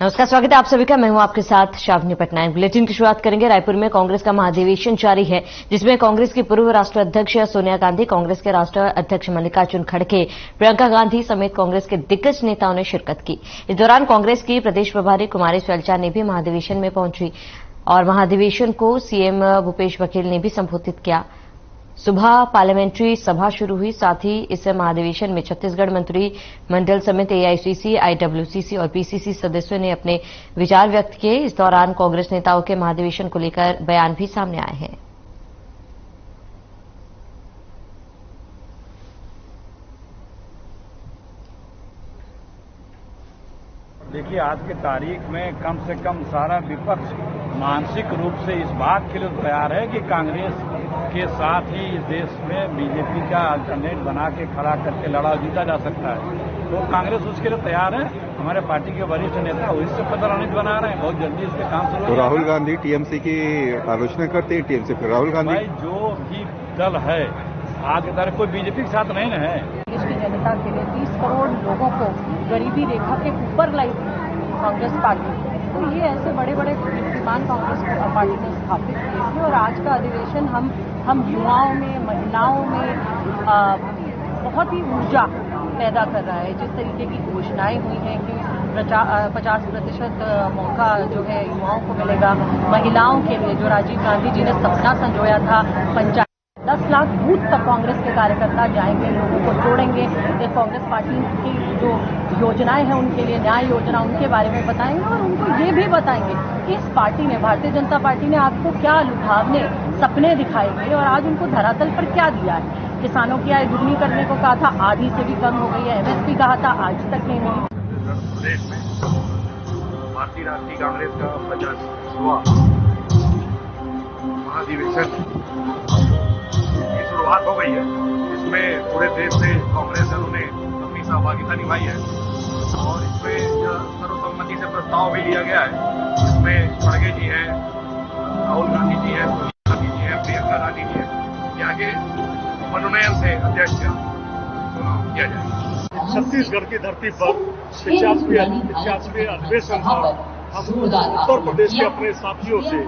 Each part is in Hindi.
नमस्कार, स्वागत है आप सभी का। मैं हूं आपके साथ शावनी पटनायक। बुलेटिन की शुरुआत करेंगे। रायपुर में कांग्रेस का महाधिवेशन जारी है, जिसमें कांग्रेस की पूर्व राष्ट्रीय अध्यक्ष सोनिया गांधी, कांग्रेस के राष्ट्रीय अध्यक्ष मल्लिकार्जुन खड़गे, प्रियंका गांधी समेत कांग्रेस के दिग्गज नेताओं ने शिरकत की। इस दौरान कांग्रेस की प्रदेश प्रभारी कुमारी शैलजा ने भी महाधिवेशन में पहुंची और महाधिवेशन को सीएम भूपेश बघेल ने भी संबोधित किया। सुबह पार्लियामेंट्री सभा शुरू हुई। साथ ही इस महाधिवेशन में छत्तीसगढ़ मंत्री मंडल समेत एआईसीसी, आईडब्ल्यूसीसी और पीसीसी सदस्यों ने अपने विचार व्यक्त किए। इस दौरान कांग्रेस नेताओं के महाधिवेशन को लेकर बयान भी सामने आए हैं। देखिए, आज की तारीख में कम से कम सारा विपक्ष मानसिक रूप से इस बात के लिए तैयार है कि कांग्रेस के साथ ही इस देश में बीजेपी का अल्टरनेट बना के खड़ा करके लड़ाई जीता जा सकता है। तो कांग्रेस उसके लिए तैयार है। हमारे पार्टी के वरिष्ठ नेता इससे पता रणनीति बना रहे हैं, बहुत जल्दी इस पे काम शुरू हो। तो राहुल गांधी टीएमसी की आलोचना करते हैं। टीएमसी फिर राहुल गांधी, भाई जो भी दल है आज की तारीख कोई बीजेपी के साथ नहीं है। देश की जनता के लिए 30 करोड़ लोगों को गरीबी रेखा के ऊपर लाई कांग्रेस पार्टी। तो ये ऐसे बड़े बड़े कीर्तिमान कांग्रेस पार्टी ने स्थापित किए थे और आज का अधिवेशन हम युवाओं में, महिलाओं में बहुत ही ऊर्जा पैदा कर रहा है। जिस तरीके की घोषणाएं हुई हैं कि 50% मौका जो है युवाओं को मिलेगा, महिलाओं के लिए जो राजीव गांधी जी ने सपना संजोया था, 10 लाख बूथ तक कांग्रेस के कार्यकर्ता जाएंगे, लोगों को जोड़ेंगे। ये कांग्रेस पार्टी की जो योजनाएं हैं उनके लिए, न्याय योजना, उनके बारे में बताएंगे और उनको ये भी बताएंगे कि इस पार्टी ने, भारतीय जनता पार्टी ने आपको क्या लुभावने सपने दिखाए थे और आज उनको धरातल पर क्या दिया है। किसानों की आय दुगनी करने को कहा था, आधी से भी कम हो गई है। एमएसपी कहा था, आज तक नहीं मिली। प्रदेश में भारतीय राष्ट्रीय कांग्रेस का 50वां महाधिवेशन की शुरुआत हो गई है। इसमें पूरे देश से कांग्रेसियों ने अपनी सहभागिता निभाई है और इसमें सर्वसम्मति से प्रस्ताव भी लिया गया है। इसमें खड़गे जी हैं, राहुल गांधी जी हैं, सोनिया गांधी जी हैं, प्रियंका गांधी जी हैं। यहाँ के मनोनयन से अध्यक्ष चुनाव किया जाएगा। छत्तीसगढ़ की धरती पर 85वें अधिवेशन पर हम उत्तर प्रदेश के अपने साथियों से और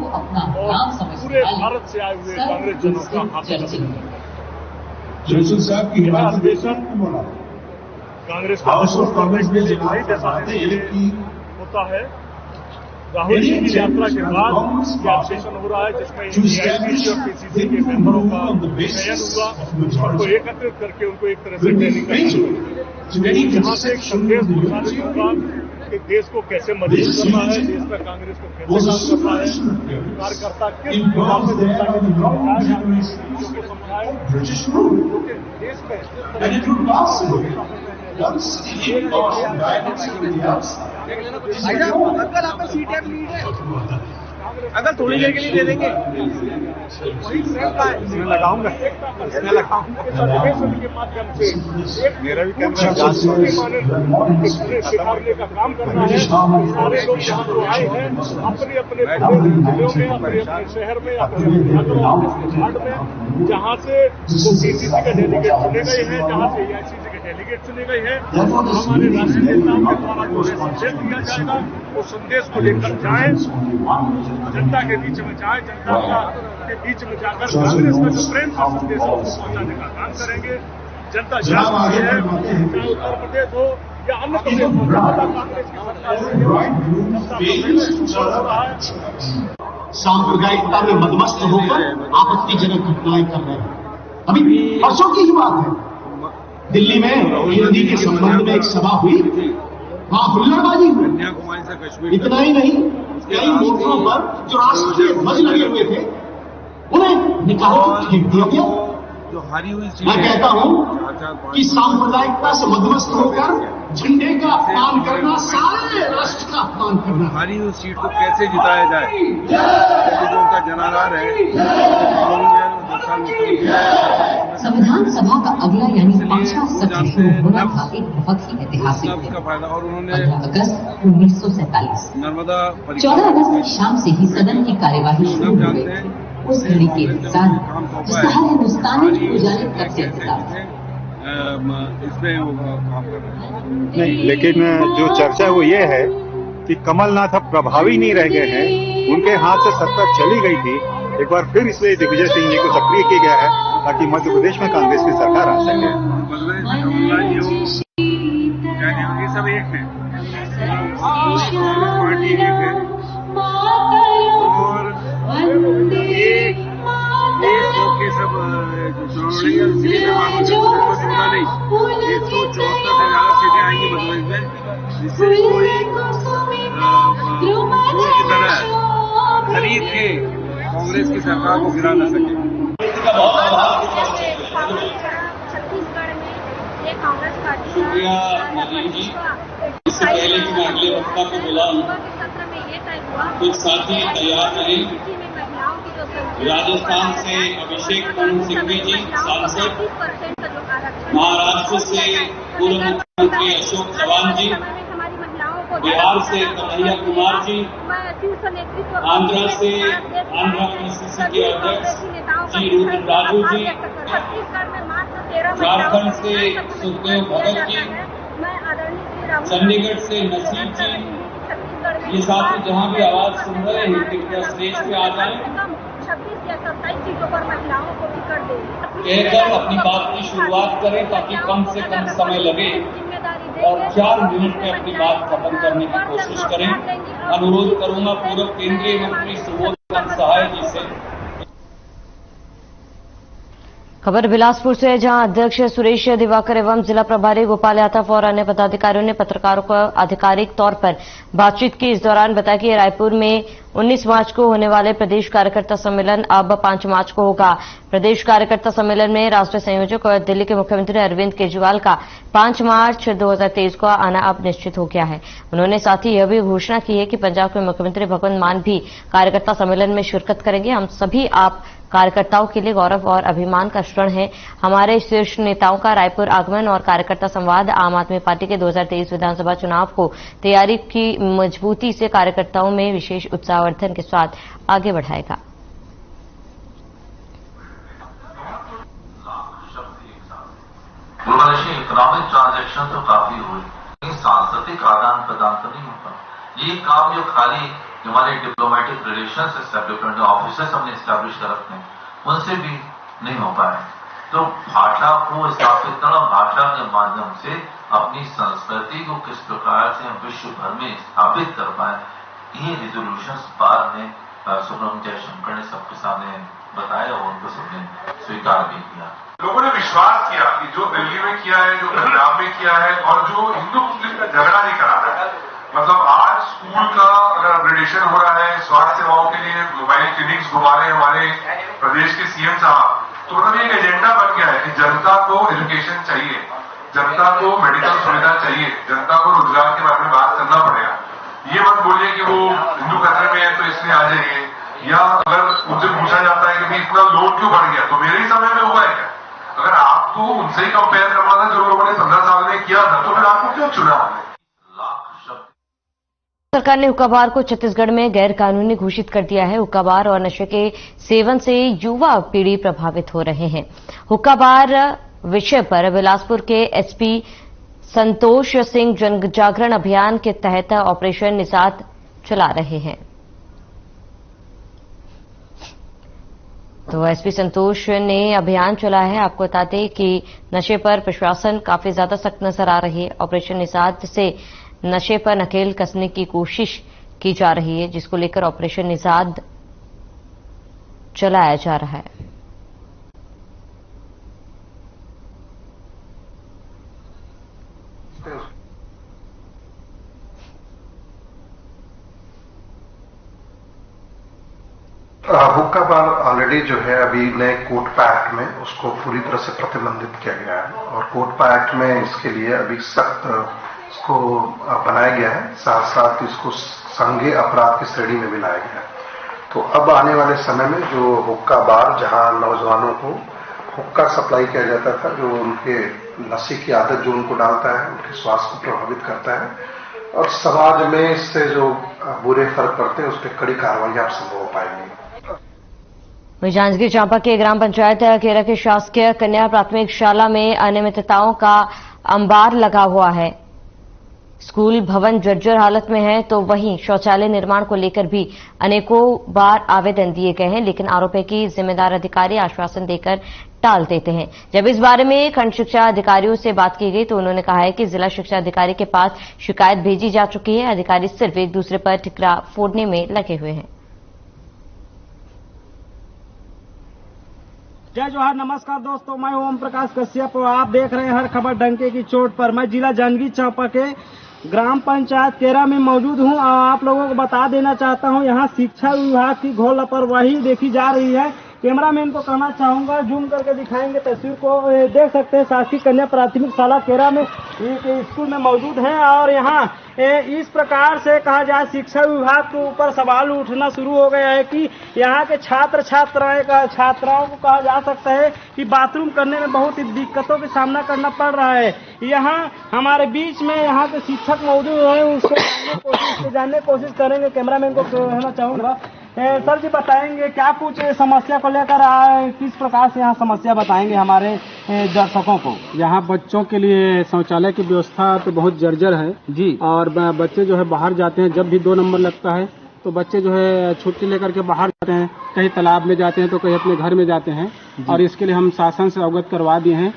पूरे भारत से आए हुए कांग्रेस जनों का हासिल अधिवेशन कांग्रेस का कांग्रेस के लिए भाई देता होता है। राहुल जी की यात्रा के बाद यह अधिवेशन हो रहा है, जिसमें एआईसीसी और पीसीसी के मेंबरों का चयन हुआ। उनको एकत्रित करके उनको एक तरह से ट्रेनिंग करनी, जहां से एक संदेश प्रसारित होगा कि देश को कैसे मजबूत करना है, देश में कांग्रेस को कैसे काम करना है, कार्यकर्ता किस प्रकार से जनता के बीच को समझाए, क्योंकि देश में अगर आपका सीट अगर थोड़ी देर के लिए दे देंगे, इसमें लगाऊंगा के माध्यम से मेरा भी कैमरा सिखाने का काम करना है। सारे लोग यहाँ तो आए हैं अपने अपने जिलों में, अपने अपने शहर में, अपने वार्ड में, जहाँ से वो पीसीसी के डेलीगेट चुने गए हैं, जहाँ से एआईसीसी के डेलीगेट चुने गए हैं। हमारे राष्ट्रीय नेताओं के द्वारा जो संदेश दिया जाएगा, वो संदेश को लेकर जाए, जनता के बीच में जाए, जनता के बीच में जाकर कांग्रेस का जो प्रेम का संदेश है उसको पहुंचाने का काम करेंगे। जनता जानती है, चाहे उत्तर प्रदेश हो या अन्य प्रदेश हो, जहां तक कांग्रेस की सरकार हो रहा है। सांप्रदायिकता में मदमस्त होकर आपत्तिजनक घटनाएं कर रहे हैं। अभी परसों की ही बात है, दिल्ली में हिंदी के संबंध में एक सभा हुई, वहां हुल्लड़बाजी हुई। इतना ही नहीं, कई मोर्चों पर जो राष्ट्रीय ध्वज लगे हुए थे उन्हें निकाल कर फेंक दिया गया। जो हारी हुई मैं कहता हूं कि सांप्रदायिकता से मदमस्त होकर झंडे का अपमान करना सारे राष्ट्र का अपमान करना। हारी हुई सीट को कैसे जिताया जाए, जो उनका जनाधार है। संविधान सभा का अगला यानी 5वां सत्र शुरू होना था एक बहुत ही ऐतिहासिक दिन। 15 अगस्त 1947 नर्मदा 14 अगस्त की शाम से ही सदन की कार्यवाही शुरू हो गई थी। उस घड़ी के इंतजार जिसका हर हिंदुस्तानी को जाने कब से इंतजार था। इसमें काम कर रहे हैं। नहीं, लेकिन जो चर्चा वो ये है कि कमलनाथ अब प्रभावी नहीं रह गए हैं, उनके हाथ से सत्ता चली गई थी। एक बार फिर इसलिए दिग्विजय सिंह जी को सक्रिय किया गया है ताकि मध्य प्रदेश में कांग्रेस की सरकार आ सके। सब एक है, पार्टी एक है और ये के सब जिले में मालूम नहीं 174 से ज्यादा सीटें आएंगी मध्य प्रदेश में, जिससे कोई फूल की तरह खरीद के कांग्रेस की सरकार को गिरा न सके। छत्तीसगढ़ में ये कांग्रेस पार्टी इससे पहले कि मैं अगले वक्ता को बुलाऊं, कुछ साथी तैयार रहे। राजस्थान से अभिषेक मनु सिंघवी जी सांसद, महाराष्ट्र से पूर्व मुख्यमंत्री अशोक चव्हाण जी, बिहार से कन्हैया कुमार जी, आंध्र से आंध्र पीसीसी के अध्यक्ष जी रुद्र राजू जी, झारखंड से सुखदेव भगत जी, चंडीगढ़ से नसीब जी। ये साथी जहां भी आवाज सुन रहे हैं कृपया स्टेज पे आ जाएं, 26 या 27 सीटों पर महिलाओं को भी कर दें, कहकर अपनी बात की शुरुआत करें ताकि कम से कम समय लगे और 4 मिनट में अपनी बात खत्म करने की कोशिश करें। अनुरोध करूंगा पूर्व केंद्रीय मंत्री सुबोध सहाय जी से। खबर बिलासपुर से, जहां अध्यक्ष सुरेश दिवाकर एवं जिला प्रभारी गोपाल यादव और अन्य पदाधिकारियों ने पत्रकारों को आधिकारिक तौर पर बातचीत की। इस दौरान बताया कि रायपुर में 19 मार्च को होने वाले प्रदेश कार्यकर्ता सम्मेलन अब 5 मार्च को होगा। प्रदेश कार्यकर्ता सम्मेलन में राष्ट्रीय संयोजक और दिल्ली के मुख्यमंत्री अरविंद केजरीवाल का 5 मार्च 2023 को आना अब निश्चित हो गया है। उन्होंने साथ ही यह भी घोषणा की है कि पंजाब के मुख्यमंत्री भगवंत मान भी कार्यकर्ता सम्मेलन में शिरकत करेंगे। हम सभी आप कार्यकर्ताओं के लिए गौरव और अभिमान का क्षण है। हमारे शीर्ष नेताओं का रायपुर आगमन और कार्यकर्ता संवाद आम आदमी पार्टी के 2023 विधानसभा चुनाव को तैयारी की मजबूती से कार्यकर्ताओं में विशेष उत्साहवर्धन के साथ आगे बढ़ाएगा। इकोनॉमिक ट्रांजैक्शन तो काफी हुए, लेकिन सांस्कृतिक आदान प्रदान तो नहीं होता। ये काम जो खाली हमारे डिप्लोमेटिक रिलेशंस एस्टेब्लिशमेंट ऑफिसर्स हमने एस्टेब्लिश कर रखते हैं, उनसे भी नहीं हो पाए। तो भाषा को स्थापित करना, भाषा के माध्यम से अपनी संस्कृति को किस प्रकार से हम विश्व भर में स्थापित कर पाए, ये रिजोल्यूशंस बाद में सुब्रमण्यम जयशंकर ने सबके सामने बताया और उनको सबने स्वीकार भी किया। लोगों ने विश्वास किया कि जो दिल्ली में किया है, जो पंजाब में किया है और जो हिंदू मुस्लिम का झगड़ा नहीं करा रहा है, मतलब आज स्कूल का अगर अपग्रेडेशन हो रहा है, स्वास्थ्य सेवाओं के लिए मोबाइल क्लिनिक्स घुमा रहे हैं हमारे प्रदेश के सीएम साहब, तो मतलब एक एजेंडा बन गया है कि जनता को एजुकेशन चाहिए, जनता को मेडिकल सुविधा चाहिए, जनता को रोजगार के बारे में बात करना पड़ेगा। ये मत बोलिए कि वो हिंदू खतरे में है तो इसलिए आ जाइए, या अगर उनसे पूछा जाता है कि भाई इतना लोड क्यों बढ़ गया, तो मेरे ही समय में हुआ है क्या? अगर आपको उनसे ही कंपेयर करना था जो लोगों ने 15 साल में किया था, तो फिर आपको क्यों चुना हमने? सरकार ने हुक्का बार को छत्तीसगढ़ में गैर कानूनी घोषित कर दिया है। हुक्का बार और नशे के सेवन से युवा पीढ़ी प्रभावित हो रहे हैं। हुक्का बार विषय पर बिलासपुर के एसपी संतोष सिंह जन जागरण अभियान के तहत ऑपरेशन निषाद चला रहे हैं। तो एसपी संतोष ने अभियान चला है। आपको बता दें कि नशे पर प्रशासन काफी ज्यादा सख्त नजर आ रही है। ऑपरेशन निषाद से नशे पर नकेल कसने की कोशिश की जा रही है, जिसको लेकर ऑपरेशन निषाद चलाया जा रहा है। हुक्का बार ऑलरेडी जो है अभी नए कोटपा एक्ट में उसको पूरी तरह से प्रतिबंधित किया गया है और कोटपा एक्ट में इसके लिए अभी सख्त इसको बनाया गया है, साथ साथ इसको संज्ञेय अपराध की श्रेणी में भी लाया गया है। तो अब आने वाले समय में जो हुक्का बार जहां नौजवानों को हुक्का सप्लाई किया जाता था, जो उनके नशे की आदत जो उनको डालता है, उनके स्वास्थ्य को प्रभावित करता है और समाज में इससे जो बुरे फर्क पड़ते हैं उस पर कड़ी कार्रवाई आप संभव हो पाएंगी। वहीं जांजगीर चांपा के ग्राम पंचायत केरा के शासकीय कन्या प्राथमिक शाला में अनियमितताओं का अंबार लगा हुआ है। स्कूल भवन जर्जर हालत में है, तो वहीं शौचालय निर्माण को लेकर भी अनेकों बार आवेदन दिए गए हैं, लेकिन आरोप है कि जिम्मेदार अधिकारी आश्वासन देकर टाल देते हैं। जब इस बारे में खंड शिक्षा अधिकारियों से बात की गई तो उन्होंने कहा है कि जिला शिक्षा अधिकारी के पास शिकायत भेजी जा चुकी है। अधिकारी सिर्फ एक दूसरे पर ठिकरा फोड़ने में लगे हुए हैं। जय जोहार, नमस्कार दोस्तों, मैं ओम प्रकाश कश्यप और आप देख रहे हैं हर खबर डंके की चोट पर। मैं जिला जांजगीर चांपा के ग्राम पंचायत केरा में मौजूद हूं। आप लोगों को बता देना चाहता हूं, यहां शिक्षा विभाग की घोर लापरवाही देखी जा रही है। कैमरामैन को कहना चाहूंगा, जूम करके दिखाएंगे तस्वीर को। देख सकते हैं शासकीय कन्या प्राथमिक शाला केरा में एक स्कूल में मौजूद है और यहाँ इस प्रकार से कहा जाए शिक्षा विभाग के ऊपर सवाल उठना शुरू हो गया है कि यहाँ के छात्राओं को कहा जा सकता है कि बाथरूम करने में बहुत ही दिक्कतों का सामना करना पड़ रहा है। यहाँ हमारे बीच में यहाँ के शिक्षक मौजूद हैं, उसको जानने की कोशिश करेंगे। कैमरामैन को कहना चाहूंगा, सर जी बताएंगे क्या कुछ समस्या को लेकर आए, किस प्रकार से यहाँ समस्या बताएंगे हमारे दर्शकों को। यहाँ बच्चों के लिए शौचालय की व्यवस्था तो बहुत जर्जर है जी, और बच्चे जो है बाहर जाते हैं, जब भी 2 नंबर लगता है तो बच्चे जो है छुट्टी लेकर के बाहर जाते हैं, कहीं तालाब में जाते हैं तो कहीं अपने घर में जाते हैं। और इसके लिए हम शासन से अवगत करवा दिए हैं।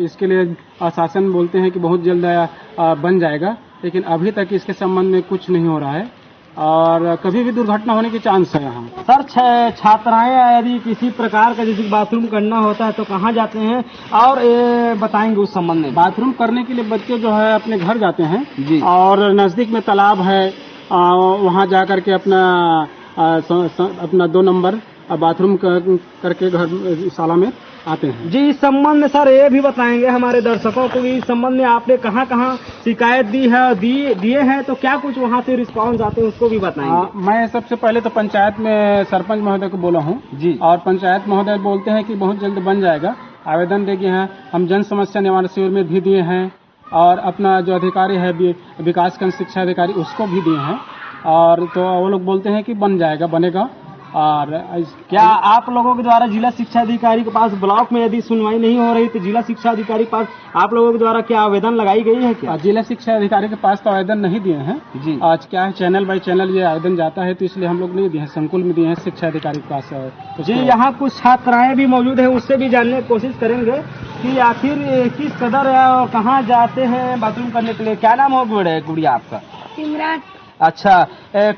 इसके लिए शासन बोलते हैं कि बहुत जल्द बन जाएगा, लेकिन अभी तक इसके संबंध में कुछ नहीं हो रहा है और कभी भी दुर्घटना होने की चांस है यहाँ। सर, छात्राएं यदि किसी प्रकार का जैसे बाथरूम करना होता है तो कहाँ जाते हैं और बताएंगे उस संबंध में। बाथरूम करने के लिए बच्चे जो है अपने घर जाते हैं जी, और नजदीक में तालाब है, वहाँ जा करके अपना 2 नंबर बाथरूम करके घर शाला में आते हैं जी। इस संबंध में सर ये भी बताएंगे हमारे दर्शकों को, इस संबंध में आपने कहाँ शिकायत दी है, दिए हैं तो क्या कुछ वहाँ से रिस्पांस आते हैं उसको भी बताएंगे। मैं सबसे पहले तो पंचायत में सरपंच महोदय को बोला हूँ जी, और पंचायत महोदय बोलते हैं कि बहुत जल्द बन जाएगा। आवेदन दे गए हैं, हम जन समस्या निवारण शिविर में भी दिए हैं और अपना जो अधिकारी है विकासखंड शिक्षा अधिकारी उसको भी दिए हैं, और तो वो लोग बोलते हैं कि बन जाएगा, बनेगा। और क्या आप लोगों के द्वारा जिला शिक्षा अधिकारी के पास ब्लॉक में यदि सुनवाई नहीं हो रही तो जिला शिक्षा अधिकारी के पास आप लोगों के द्वारा क्या आवेदन लगाई गई है क्या? जिला शिक्षा अधिकारी के पास तो आवेदन नहीं दिए हैं जी। आज क्या है, चैनल बाय चैनल ये आवेदन जाता है तो इसलिए हम लोग नहीं दिए हैं, संकुल में दिए हैं शिक्षा अधिकारी के पास जी। यहाँ कुछ छात्राएं भी मौजूद है, उससे भी जानने की कोशिश करेंगे कि आखिर किस कदर कहाँ जाते हैं बाथरूम करने के लिए। क्या नाम हो गुड़िया आपका? सिमरन। अच्छा,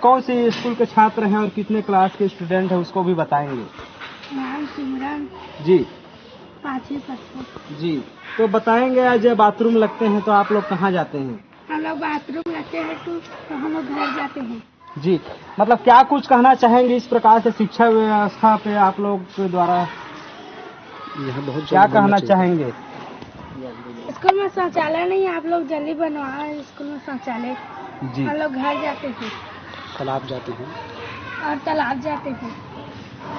कौन सी स्कूल के छात्र हैं और कितने क्लास के स्टूडेंट हैं उसको भी बताएंगे। नाम सिमरन जी, 5वीं कक्षा जी। तो बताएंगे आज बाथरूम लगते हैं तो आप लोग कहाँ जाते हैं? हम लोग बाथरूम लगते हैं तो हम लोग घर जाते हैं जी। मतलब क्या कुछ कहना चाहेंगे इस प्रकार से शिक्षा व्यवस्था पे आप लोग के द्वारा बहुत क्या कहना चाहेंगे? स्कूल में शौचालय नहीं, आप लोग जल्दी बनवाए स्कूल में शौचालय जी। हम लोग घर जाते हैं, तालाब जाते हैं और तालाब जाते हैं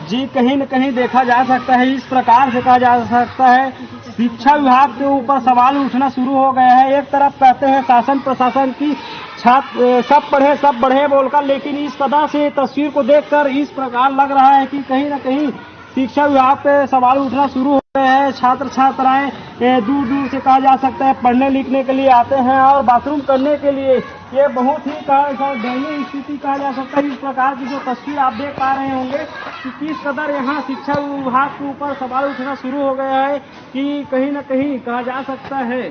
जी। कहीं न कहीं देखा जा सकता है, इस प्रकार से कहा जा सकता है शिक्षा विभाग के ऊपर सवाल उठना शुरू हो गया है। एक तरफ कहते हैं शासन प्रशासन की छात्र सब बढ़े बोलकर, लेकिन इस कदर से तस्वीर को देखकर इस प्रकार लग रहा है कि कहीं न कहीं शिक्षा विभाग पे सवाल उठना शुरू हो गए हैं। छात्र छात्राएं दूर दूर से कहा जा सकता है पढ़ने लिखने के लिए आते हैं और बाथरूम करने के लिए ये बहुत ही दयनीय स्थिति कहा जा सकता है। इस प्रकार की जो तस्वीर आप देख पा रहे होंगे कि किस कदर यहाँ शिक्षा विभाग के ऊपर सवाल उठना शुरू हो गया है कि कहीं न कहीं कहा जा सकता है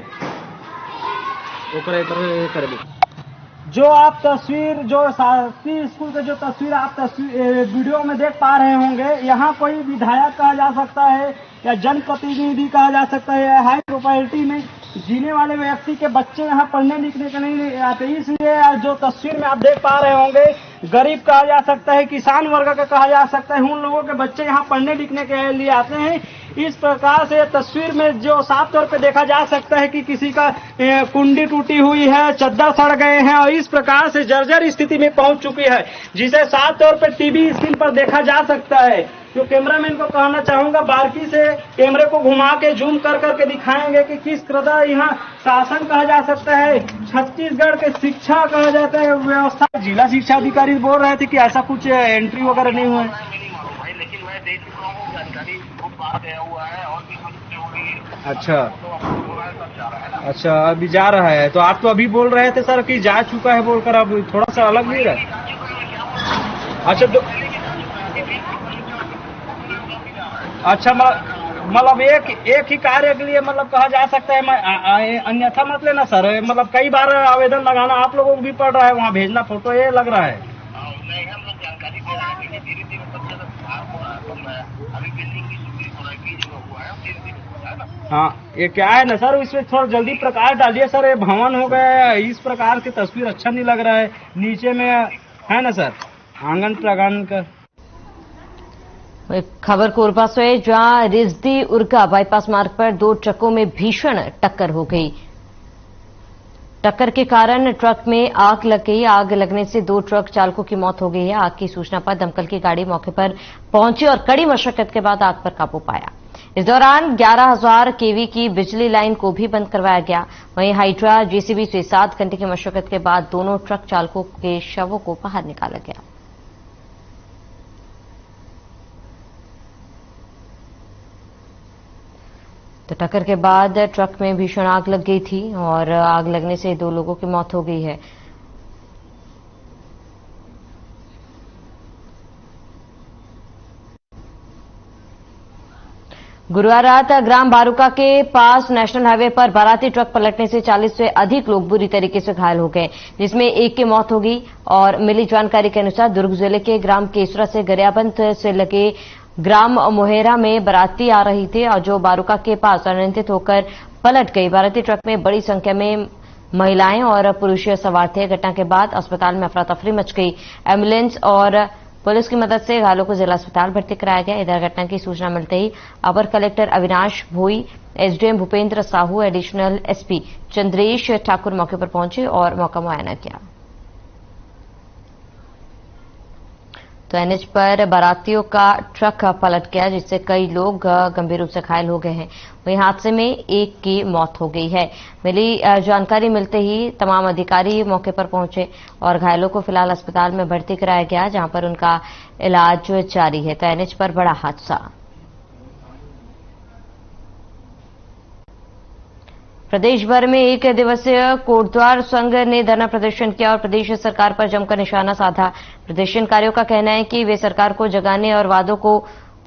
जो आप तस्वीर, जो शासकीय स्कूल के जो तस्वीर आप वीडियो में देख पा रहे होंगे, यहाँ कोई विधायक कहा जा सकता है या जनप्रतिनिधि कहा जा सकता है या हाई प्रोफाइलिटी में जीने वाले व्यक्ति के बच्चे यहाँ पढ़ने लिखने के नहीं आते। इसलिए जो तस्वीर में आप देख पा रहे होंगे, गरीब कहा जा सकता है, किसान वर्ग का कहा जा सकता है, उन लोगों के बच्चे यहाँ पढ़ने लिखने के लिए आते हैं। इस प्रकार से तस्वीर में जो साफ तौर पे देखा जा सकता है कि किसी का कुंडी टूटी हुई है, चद्दर सड़ गए हैं और इस प्रकार से जर्जर स्थिति में पहुंच चुकी है, जिसे साफ तौर पे टीवी स्क्रीन पर देखा जा सकता है। तो कैमरामैन को कहना चाहूंगा, बारीकी से कैमरे को घुमा के जूम कर करके दिखाएंगे कि किस कदर यहाँ शासन कहा जा सकता है, छत्तीसगढ़ के शिक्षा कहा जाता है व्यवस्था। जिला शिक्षा अधिकारी बोल रहे थे कि ऐसा कुछ एंट्री वगैरह नहीं हुआ है, लेकिन मैं देख चुका हूँ जानकारी बहुत बार गया हुआ है और भी कुछ अच्छा अच्छा, अभी जा रहा है। तो आप तो अभी बोल रहे थे सर कि जा चुका है बोलकर, अब थोड़ा सा अलग नहीं रहा। अच्छा तो अच्छा, मतलब एक ही कार्य के लिए मतलब कहा जा सकता है, अन्यथा मत लेना सर। मतलब कई बार आवेदन लगाना आप लोगों को भी पड़ रहा है, वहाँ भेजना फोटो, ये लग रहा है। हाँ, ये क्या है ना सर, इसमें थोड़ा जल्दी प्रकाश डालिए सर। ये भवन हो गया, इस प्रकार की तस्वीर अच्छा नहीं लग रहा है। नीचे में है ना सर आंगन प्रांगण का। एक खबर कोरबा से, जहां रिजदी उरका बाईपास मार्ग पर दो ट्रकों में भीषण टक्कर हो गई। टक्कर के कारण ट्रक में आग लग गई। आग लगने से दो ट्रक चालकों की मौत हो गई है। आग की सूचना पर दमकल की गाड़ी मौके पर पहुंची और कड़ी मशक्कत के बाद आग पर काबू पाया। इस दौरान 11,000 केवी की बिजली लाइन को भी बंद करवाया गया। वहीं हाइड्रा जेसीबी से 7 घंटे की मशक्कत के बाद दोनों ट्रक चालकों के शवों को बाहर निकाला गया। तो टक्कर के बाद ट्रक में भीषण आग लग गई थी और आग लगने से 2 लोगों की मौत हो गई है। गुरुवार रात ग्राम बारुका के पास नेशनल हाईवे पर बाराती ट्रक पलटने से 40 से अधिक लोग बुरी तरीके से घायल हो गए, जिसमें एक की मौत हो गई। और मिली जानकारी के अनुसार दुर्ग जिले के ग्राम केसरा से गरियाबंद से लगे ग्राम मोहेरा में बाराती आ रही थी और जो बारुका के पास अनियंत्रित होकर पलट गई। बाराती ट्रक में बड़ी संख्या में महिलाएं और पुरुष सवार थे। घटना के बाद अस्पताल में अफरा तफरी मच गई। एम्बुलेंस और पुलिस की मदद से घायलों को जिला अस्पताल भर्ती कराया गया। इधर घटना की सूचना मिलते ही upper collector Avinash Bhoi, SDM Bhupendra Sahu, additional SP Chandresh Thakur मौके पर पहुंचे और मौका मुआयना किया। तो एनएच पर बारातियों का ट्रक पलट गया, जिससे कई लोग गंभीर रूप से घायल हो गए हैं। वहीं हादसे में एक की मौत हो गई है। मिली जानकारी मिलते ही तमाम अधिकारी मौके पर पहुंचे और घायलों को फिलहाल अस्पताल में भर्ती कराया गया, जहां पर उनका इलाज जारी है। तो एनएच पर बड़ा हादसा। प्रदेश भर में 1 दिवसीय कोटद्वार संघ ने धरना प्रदर्शन किया और प्रदेश सरकार पर जमकर निशाना साधा। प्रदर्शनकारियों का कहना है कि वे सरकार को जगाने और वादों को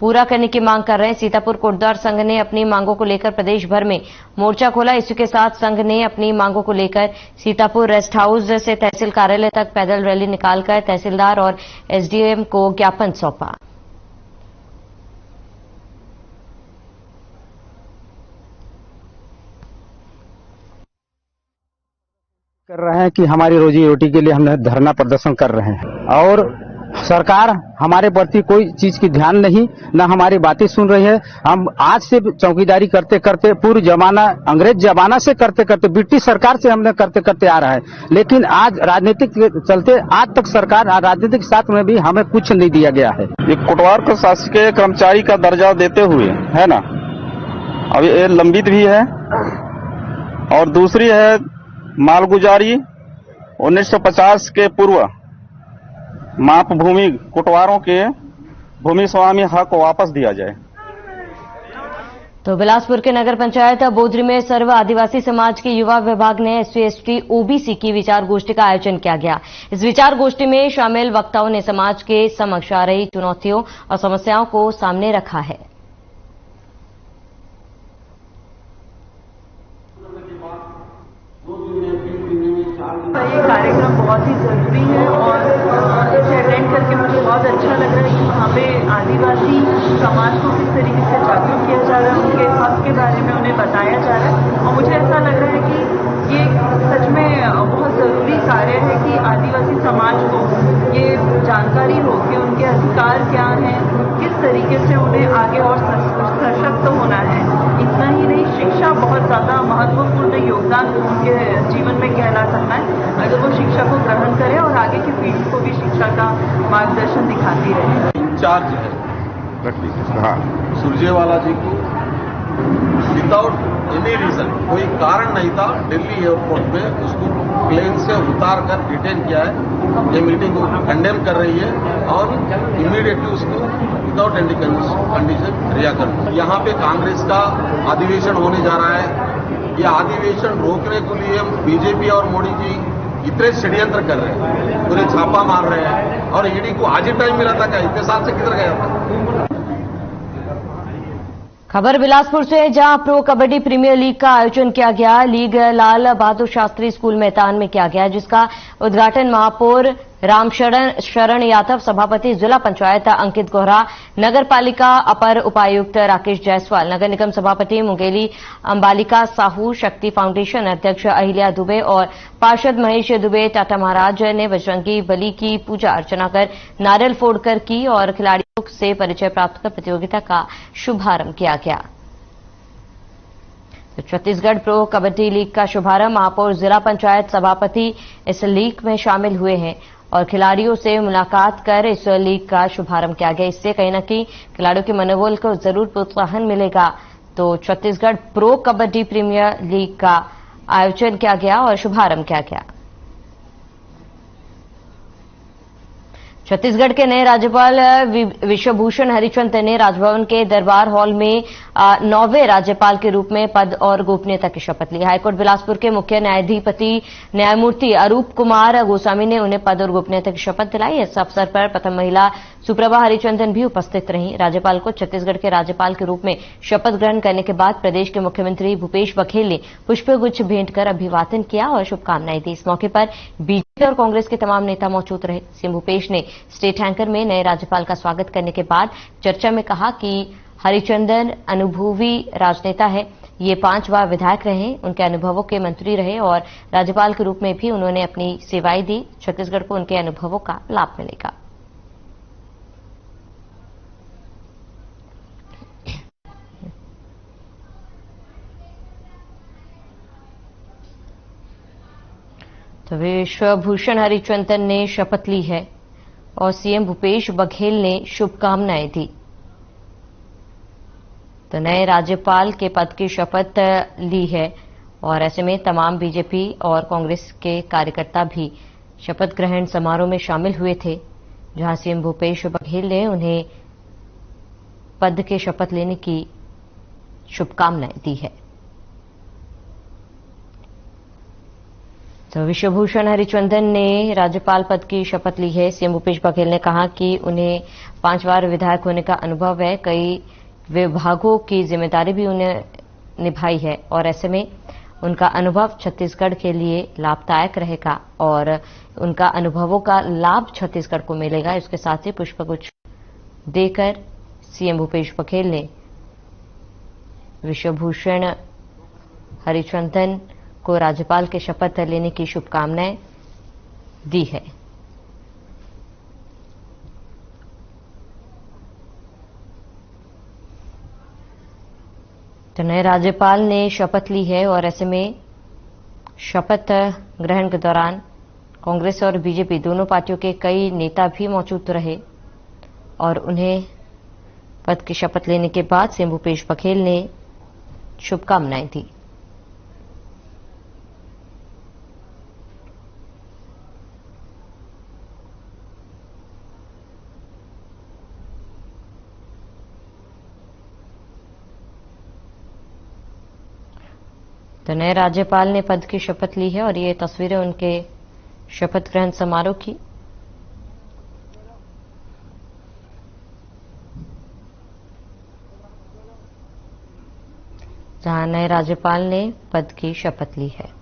पूरा करने की मांग कर रहे हैं। सीतापुर कोटद्वार संघ ने अपनी मांगों को लेकर प्रदेश भर में मोर्चा खोला। इसी के साथ संघ ने अपनी मांगों को लेकर सीतापुर रेस्ट हाउस से तहसील कार्यालय तक पैदल रैली निकालकर तहसीलदार और एसडीएम को ज्ञापन सौंपा। कर रहे हैं कि हमारी रोजी रोटी के लिए हम धरना प्रदर्शन कर रहे हैं और सरकार हमारे प्रति कोई चीज की ध्यान नहीं, न हमारी बातें सुन रही है। हम आज से चौकीदारी करते करते पूर्व जमाना अंग्रेज जमाना से करते करते ब्रिटिश सरकार से हमने करते करते आ रहा है, लेकिन आज राजनीतिक के चलते आज तक सरकार राजनीतिक साथ में भी हमें कुछ नहीं दिया गया है। ये कोटवार को शासकीय कर्मचारी का दर्जा देते हुए है ना, अभी ये लंबित भी है। और दूसरी है मालगुजारी 1950 के पूर्व माप भूमि कोटवारों के भूमि स्वामी हक वापस दिया जाए। तो बिलासपुर के नगर पंचायत बोदरी में सर्व आदिवासी समाज के युवा विभाग ने एससी एसटी ओबीसी की विचार गोष्ठी का आयोजन किया गया। इस विचार गोष्ठी में शामिल वक्ताओं ने समाज के समक्ष आ रही चुनौतियों और समस्याओं को सामने रखा है। ये कार्यक्रम बहुत ही जरूरी है और इसे अटेंड करके मुझे बहुत अच्छा लग रहा है कि वहाँ पे आदिवासी समाज को किस तरीके से जागरूक किया जा रहा है, उनके हक के बारे में उन्हें बताया जा रहा है। और मुझे ऐसा लग रहा है कि ये सच में बहुत ज़रूरी कार्य है कि आदिवासी समाज को ये जानकारी हो कि उनके अधिकार क्या हैं, किस तरीके से उन्हें आगे और सशक्त होना है। इतना ही नहीं, शिक्षा बहुत ज़्यादा महत्वपूर्ण योगदान उनके जीवन में कहला सकता है अगर वो शिक्षा को ग्रहण करें और आगे की पीढ़ी को भी शिक्षा का मार्गदर्शन दिखाती रहे। इंचार्ज है हाँ सुरजेवाला जी को विदाउट एनी रीजन, कोई कारण नहीं था, दिल्ली एयरपोर्ट में उसको प्लेन से उतार कर डिटेन किया है। ये मीटिंग को कंडेम कर रही है और इमीडिएटली उसको विदाउट एनी कंडीशन रिहा कर। यहाँ पे कांग्रेस का अधिवेशन होने जा रहा है। ये अधिवेशन रोकने के लिए बीजेपी और मोदी जी इतने षड्यंत्र कर रहे हैं, पूरे छापा मार रहे हैं, और ईडी को आज ही टाइम मिला था क्या? इतने साल से किधर गया था? खबर बिलासपुर से, जहां प्रो कबड्डी प्रीमियर लीग का आयोजन किया गया। लीग लाल बहादुर शास्त्री स्कूल मैदान में किया गया, जिसका उद्घाटन महापौर शरण यादव, सभापति जिला पंचायत अंकित गोहरा, नगर पालिका अपर उपायुक्त राकेश जायसवाल, नगर निगम सभापति मुंगेली अंबालिका साहू, शक्ति फाउंडेशन अध्यक्ष अहिल्या दुबे और पार्षद महेश दुबे टाटा महाराज ने बजरंगी बली की पूजा अर्चना कर नारियल फोड़कर की और खिलाड़ियों से परिचय प्राप्त कर प्रतियोगिता का शुभारंभ किया गया। छत्तीसगढ़ प्रो कबड्डी लीग का शुभारंभ महापौर जिला पंचायत सभापति इस लीग में शामिल हुए हैं और खिलाड़ियों से मुलाकात कर इस लीग का शुभारंभ किया गया। इससे कहीं न कहीं खिलाड़ियों के मनोबल को जरूर प्रोत्साहन मिलेगा। तो Chhattisgarh pro kabaddi premier league का आयोजन किया गया और शुभारंभ किया गया। छत्तीसगढ़ के नए राज्यपाल विश्वभूषण हरिचंद ने राजभवन के दरबार हॉल में 9वें राज्यपाल के रूप में पद और गोपनीयता की शपथ ली। हाईकोर्ट बिलासपुर के मुख्य न्यायाधिपति न्यायमूर्ति अरूप कुमार गोस्वामी ने उन्हें पद और गोपनीयता की शपथ दिलाई। इस अवसर पर प्रथम महिला सुप्रभा हरिचंदन भी उपस्थित रहीं। राज्यपाल को छत्तीसगढ़ के राज्यपाल के रूप में शपथ ग्रहण करने के बाद प्रदेश के मुख्यमंत्री भूपेश बघेल ने पुष्पगुच्छ भेंट कर अभिवादन किया और शुभकामनाएं दी। इस मौके पर बीजेपी और कांग्रेस के तमाम नेता मौजूद रहे। सीएम भूपेश ने स्टेट एंकर में नए राज्यपाल का स्वागत करने के बाद चर्चा में कहा कि हरिचंदन अनुभवी राजनेता है। ये 5 बार विधायक रहे, उनके अनुभवों के मंत्री रहे और राज्यपाल के रूप में भी उन्होंने अपनी सेवाएं दी। छत्तीसगढ़ को उनके अनुभवों का लाभ मिलेगा। तो विश्वभूषण हरिचंदन ने शपथ ली है और सीएम भूपेश बघेल ने शुभकामनाएं दी। तो नए राज्यपाल के पद की शपथ ली है और ऐसे में तमाम बीजेपी और कांग्रेस के कार्यकर्ता भी शपथ ग्रहण समारोह में शामिल हुए थे, जहां सीएम भूपेश बघेल ने उन्हें पद के शपथ लेने की शुभकामनाएं दी है। तो विश्वभूषण हरिचंदन ने राज्यपाल पद की शपथ ली है। सीएम भूपेश बघेल ने कहा कि उन्हें 5 बार विधायक होने का अनुभव है, कई विभागों की जिम्मेदारी भी उन्हें निभाई है और ऐसे में उनका अनुभव छत्तीसगढ़ के लिए लाभदायक रहेगा और उनका अनुभवों का लाभ छत्तीसगढ़ को मिलेगा। इसके साथ ही पुष्पगुच्छ देकर सीएम भूपेश बघेल ने विश्वभूषण हरिचंदन को राज्यपाल के शपथ लेने की शुभकामनाएं दी है। तो नए राज्यपाल ने शपथ ली है और ऐसे में शपथ ग्रहण के दौरान कांग्रेस और बीजेपी दोनों पार्टियों के कई नेता भी मौजूद रहे और उन्हें पद की शपथ लेने के बाद सीएम भूपेश बघेल ने शुभकामनाएं दी। तो नए राज्यपाल ने पद की शपथ ली है और ये तस्वीरें उनके शपथ ग्रहण समारोह की। जहां नए राज्यपाल ने पद की शपथ ली है।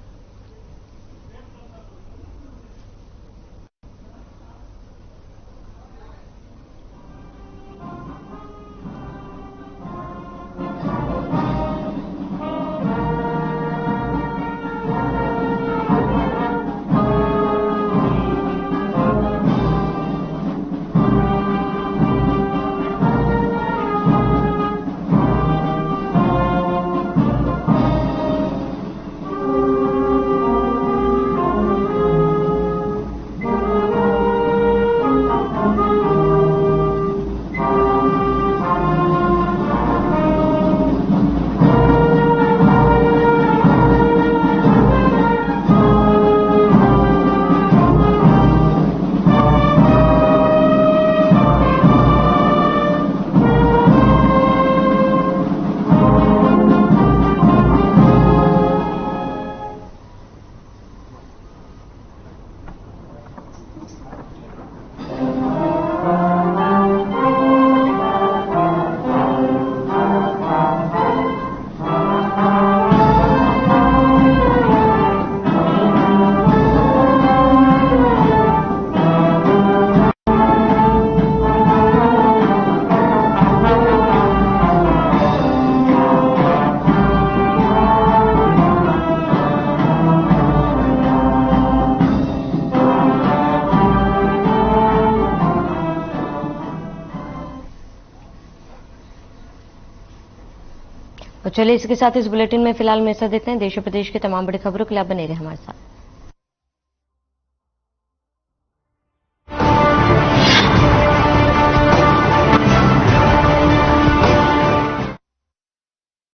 चलिए इसके साथ इस बुलेटिन में फिलहाल में ऐसा देते हैं। देश और प्रदेश की तमाम बड़ी खबरों के लिए आप बने रहे हमारे साथ।